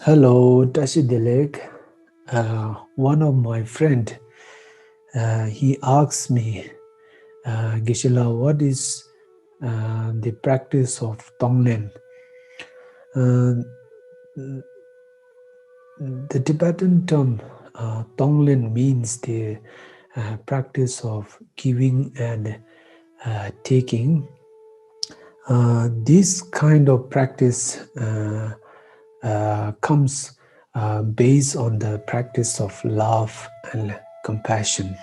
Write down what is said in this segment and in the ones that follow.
Hello, Tashidelek. One of my friend, he asked me, Gisela, what is the practice of Tonglen? Uh, the Tibetan term Tonglen means the practice of giving and taking. This kind of practice comes based on the practice of love and compassion.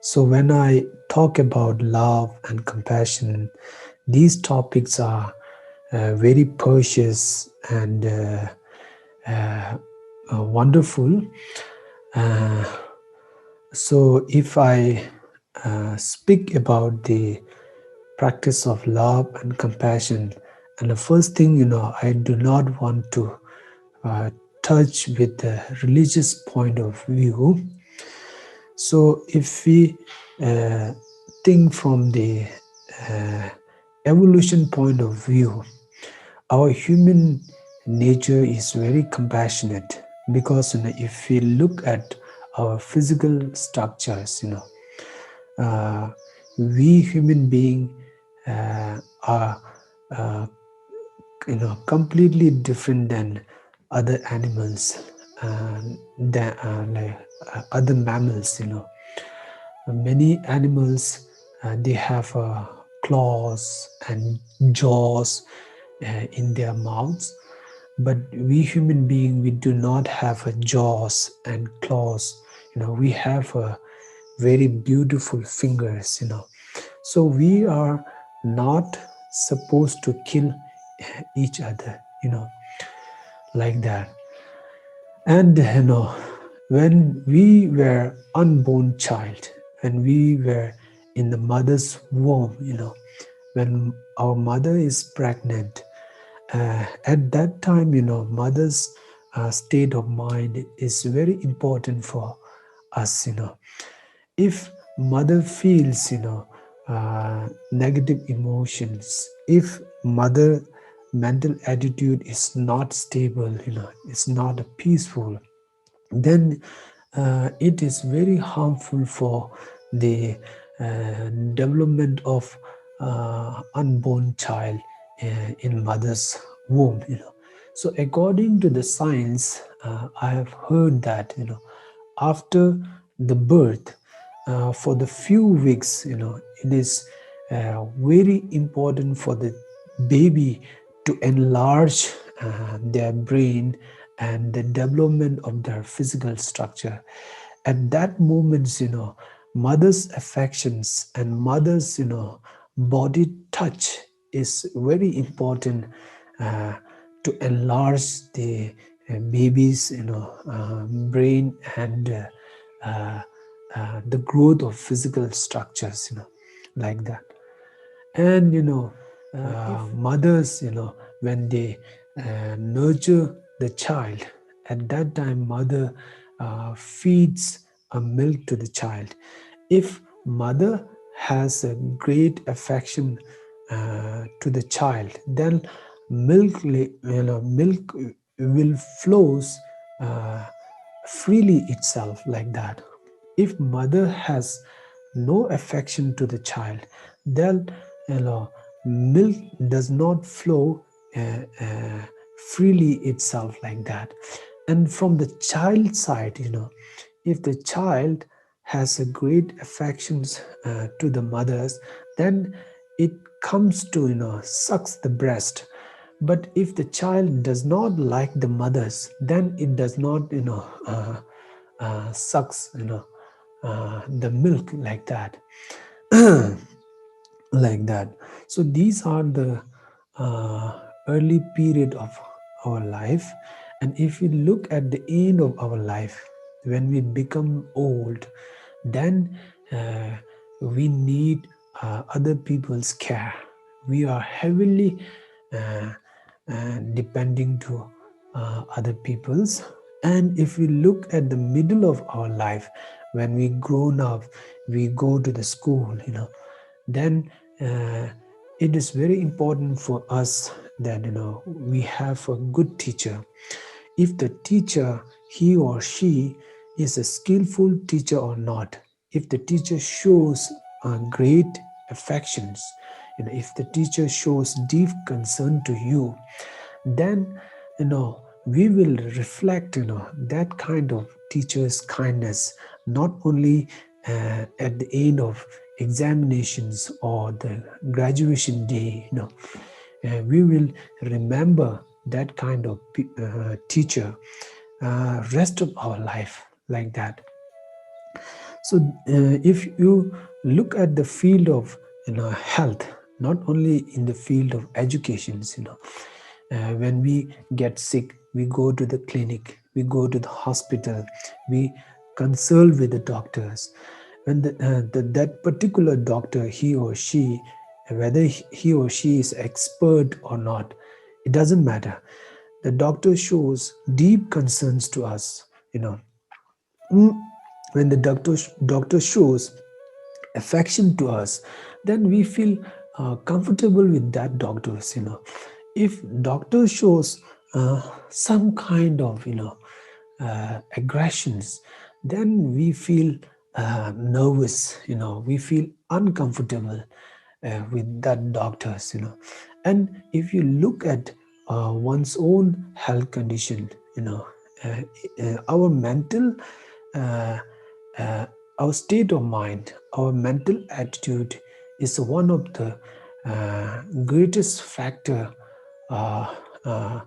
So when I talk about love and compassion, these topics are very precious and wonderful. Uh, so if I speak about the practice of love and compassion, and the first thing, I do not want to touch with the religious point of view. So if we think from the evolution point of view, our human nature is very compassionate because if we look at our physical structures, we human being are completely different than other animals, like other mammals. Many animals they have claws and jaws in their mouths, but we human being, we do not have jaws and claws. We have very beautiful fingers. So we are not supposed to kill each other, like that. And when we were unborn child, when we were in the mother's womb, when our mother is pregnant, at that time, mother's state of mind is very important for us. If mother feels, negative emotions, if mother mental attitude is not stable, it's not peaceful, then it is very harmful for the development of unborn child in mother's womb. So according to the science, I have heard that after the birth, for the few weeks, it is very important for the baby to enlarge their brain and the development of their physical structure. At that moment, mother's affections and mother's, body touch is very important uh, to enlarge the baby's, brain and the growth of physical structures, like that. And mothers, when they nurture the child, at that time mother feeds a milk to the child. If mother has a great affection to the child, then milk will flows freely itself, like that. If mother has no affection to the child, then milk does not flow freely itself, like that. And from the child side, if the child has a great affections to the mothers, then it comes to sucks the breast. But if the child does not like the mothers, then it does not sucks the milk, like that. Like that. So these are the early period of our life. And if we look at the end of our life, when we become old, then we need other people's care. We are heavily depending to other people's. And if we look at the middle of our life, when we grown up, we go to the school, then it is very important for us that we have a good teacher. if the teacher, he or she, is a skillful teacher or not, if the teacher shows great affections, if the teacher shows deep concern to you, then we will reflect that kind of teacher's kindness, not only at the end of examinations or the graduation day. We will remember that kind of teacher rest of our life, like that. So if you look at the field of health, not only in the field of educations, when we get sick, we go to the clinic, we go to the hospital, we consult with the doctors. When that particular doctor, he or she, whether he or she is expert or not, it doesn't matter. The doctor shows deep concerns to us. Mm, when the doctor shows affection to us, then we feel comfortable with that doctors. If doctor shows some kind of aggressions, then we feel nervous. We feel uncomfortable with that doctors. And if you look at one's own health condition, uh, our mental uh, uh, our state of mind, our mental attitude is one of the greatest factor uh, uh,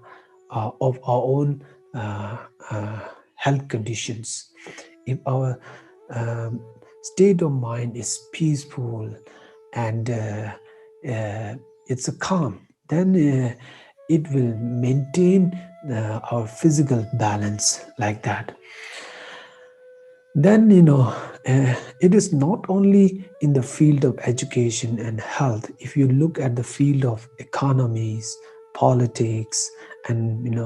of our own uh, uh, health conditions. If our um, state of mind is peaceful and it's a calm, then it will maintain our physical balance, like that. Then it is not only in the field of education and health. If you look at the field of economies, politics, and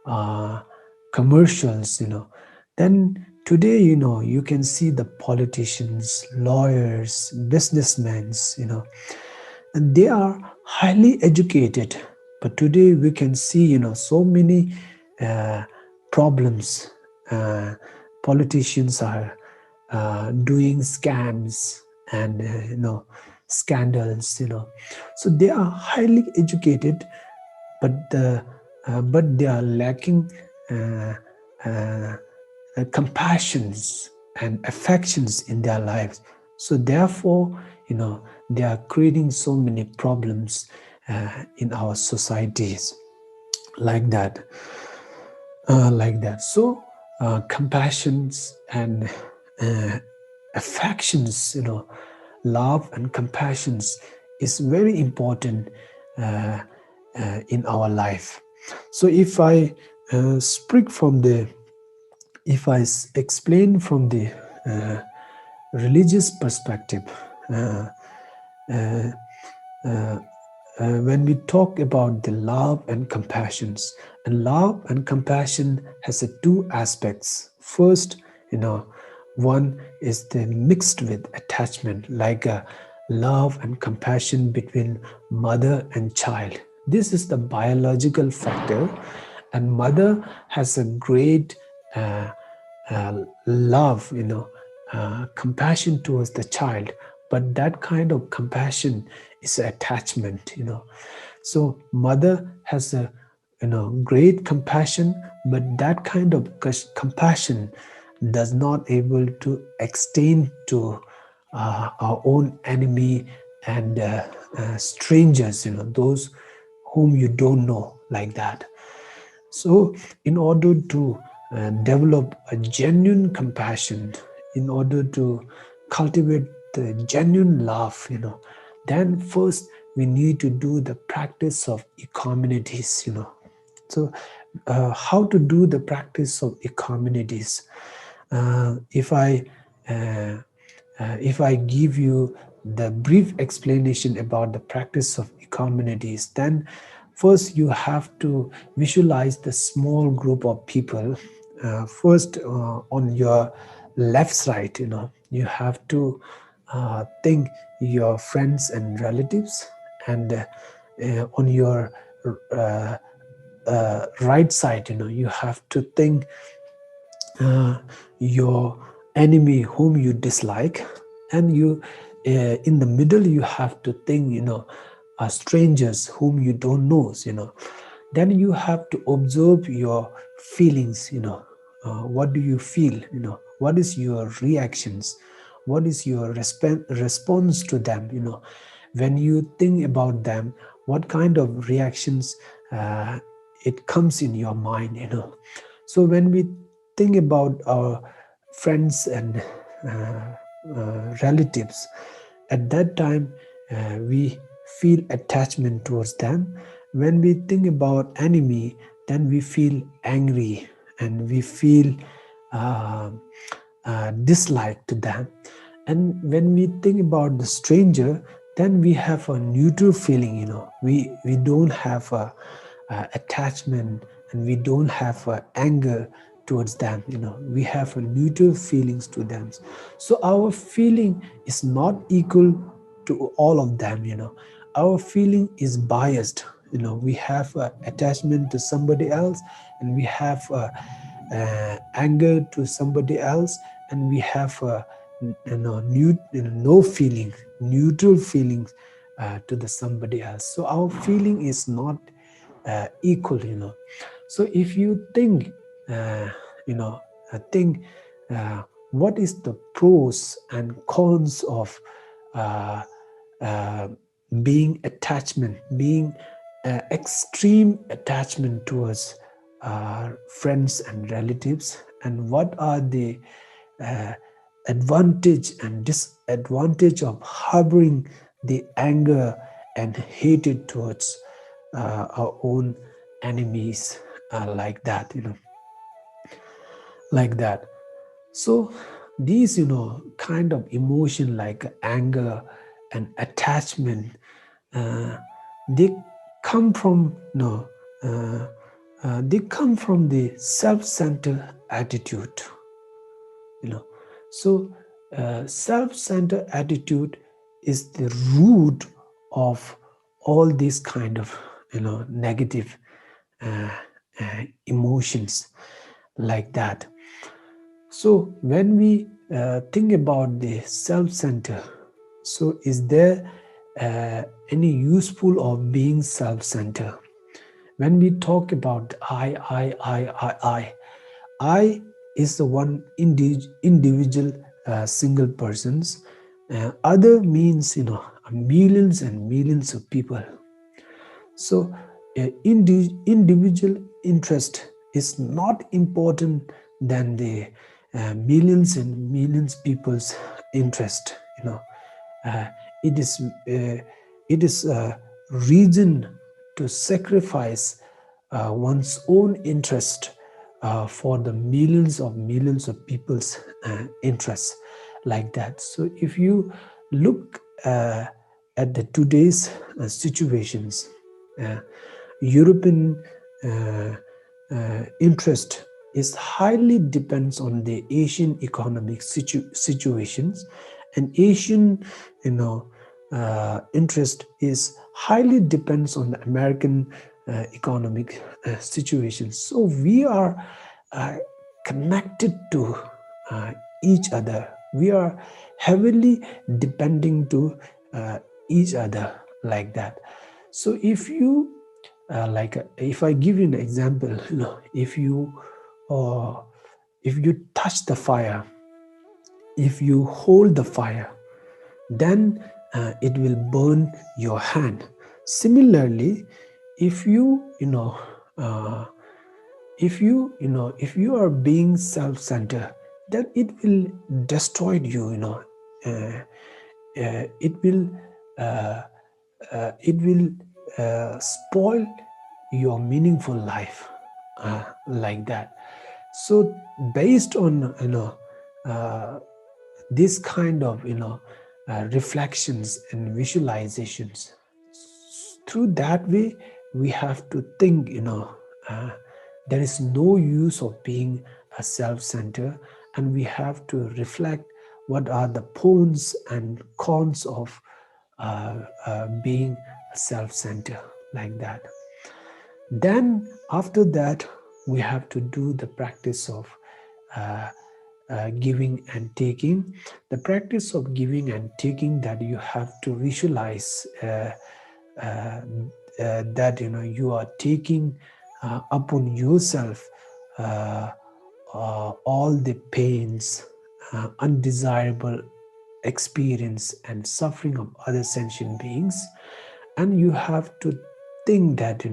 uh, commercials, then today you can see the politicians, lawyers, businessmen, and they are highly educated, but today we can see so many uh, problems. Politicians are doing scams and scandals. So they are highly educated, but they are lacking uh, uh, compassions and affections in their lives. So therefore, they are creating so many problems in our societies, like that. So compassions and uh, affections, love and compassions is very important uh, in our life. So speak from the if I explain from the uh, religious perspective, uh, uh, uh, when we talk about the love and compassions, and love and compassion has two aspects. First, one is the mixed with attachment, like a love and compassion between mother and child. This is the biological factor, and mother has a great uh, love, compassion towards the child, but that kind of compassion is attachment. So mother has a great compassion, but that kind of compassion does not able to extend to our own enemy and strangers, those whom you don't know, like that. So in order to develop a genuine compassion, in order to cultivate the genuine love, then first we need to do the practice of equanimities. So how to do the practice of equanimities? If I give you the brief explanation about the practice of equanimities, then first you have to visualize the small group of people. First, on your left side, you have to think your friends and relatives, and on your right side, you have to think your enemy whom you dislike, and you in the middle you have to think strangers whom you don't know. Then you have to observe your feelings. What do you feel? What is your reactions? What is your response to them? When you think about them, what kind of reactions it comes in your mind? So when we think about our friends and relatives, at that time we feel attachment towards them. When we think about enemy, then we feel angry and we feel uh, dislike to them. And when we think about the stranger, then we have a neutral feeling. We don't have a attachment, and we don't have anger towards them. We have a neutral feelings to them. So our feeling is not equal to all of them. Our feeling is biased. We have attachment to somebody else, and we have anger to somebody else, and we have no feeling, neutral feelings to the somebody else. So our feeling is not equal. So if you think you know think what is the pros and cons of uh, uh, being attachment, being extreme attachment towards friends and relatives, and what are the uh, advantage and disadvantage of harboring the anger and hatred towards our own enemies, like that, like that. So these, kind of emotion like anger and attachment, uh, they come from, they come from the self-centered attitude. So self-centered attitude is the root of all these kind of, negative uh, emotions, like that. So when we think about the self-center, so is there any useful of being self-centered? When we talk about I is the one individual single persons. Other means, millions and millions of people. So individual interest is not important than the millions and millions people's interest. Uh, it is a reason to sacrifice one's own interest for the millions of people's interests, like that. So if you look at the today's situations, uh, European interest is highly depends on the Asian economic situations, and Asian, interest is highly depends on the American economic situations. So we are uh, connected to each other. We are heavily depending to each other, like that. So if I give you an example, uh, if you touch the fire, if you hold the fire, then it will burn your hand. Similarly, if uh, if you are being self-centered, then it will destroy you. It will uh, spoil your meaningful life, like that. So based on uh, this kind of reflections and visualizations, through that way we have to think, uh, there is no use of being a self-centered, and we have to reflect what are the pros and cons of being a self-centered, like that. Then after that, we have to do the practice of uh, giving and taking. The practice of giving and taking, that you have to visualize uh, that you are taking upon yourself uh, all the pains, undesirable experience and suffering of other sentient beings, and you have to think that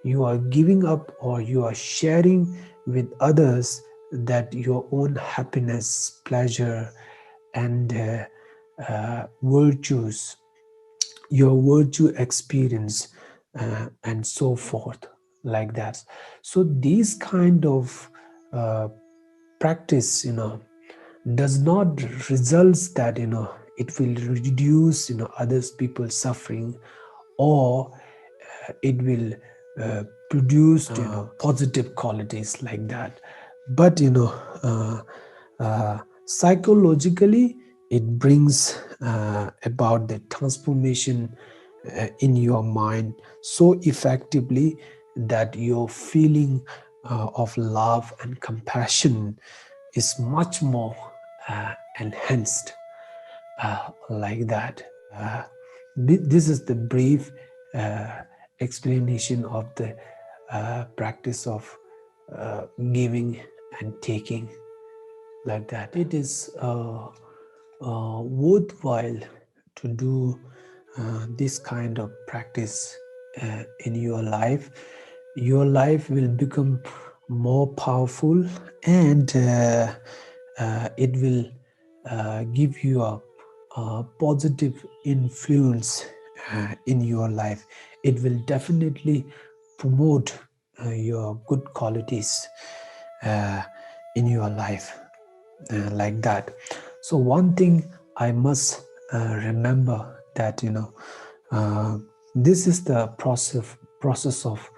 you are giving up or you are sharing with others that your own happiness, pleasure, and virtues, your virtue experience, and so forth, like that. So these kind of practice does not results that it will reduce others people's suffering, or it will produce positive qualities like that. But psychologically, it brings about the transformation in your mind so effectively that your feeling of love and compassion is much more enhanced, like that. This is the brief explanation of the practice of giving and taking, like that. It is worthwhile to do this kind of practice in your life. Your life will become more powerful, and it will give you a positive influence in your life. It will definitely promote your good qualities uh, in your life, like that. So one thing I must remember, that this is the process of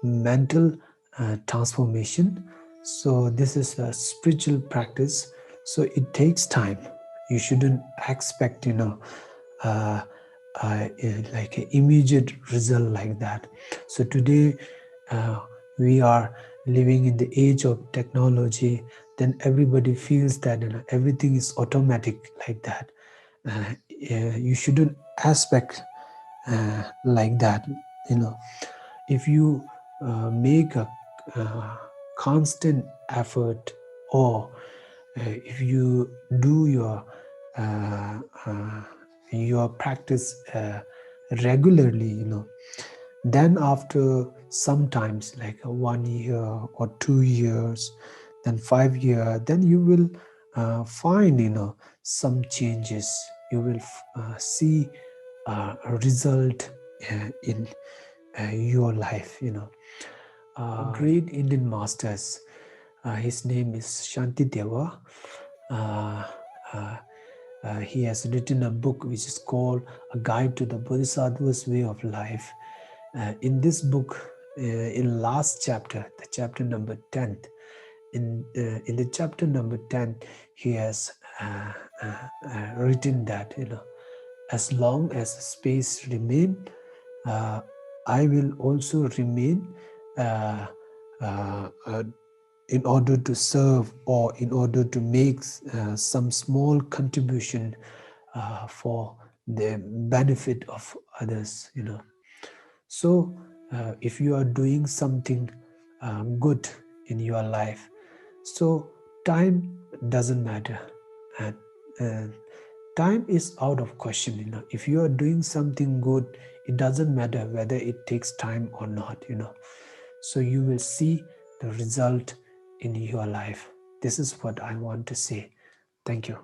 mental transformation. So this is a spiritual practice, so it takes time. You shouldn't expect uh, like an immediate result like that. So today uh, we are living in the age of technology. Then everybody feels that everything is automatic, like that. You shouldn't expect like that. If you make a constant effort, or if you do uh, uh, your practice regularly, then after sometimes like 1 year or 2 years, then 5 years, then you will find some changes. You will see a result in your life. Great Indian masters, his name is Shanti Deva. uh, uh, he has written a book which is called A Guide to the Bodhisattva's Way of Life. In this book, in last chapter, the chapter number 10, in the chapter number 10, he has written that as long as space remain, uh, I will also remain, uh, uh, uh, in order to serve, or in order to make some small contribution for the benefit of others. So if you are doing something good in your life, so time doesn't matter. And time is out of question. If you are doing something good, it doesn't matter whether it takes time or not. So you will see the result in your life. This is what I want to say. Thank you.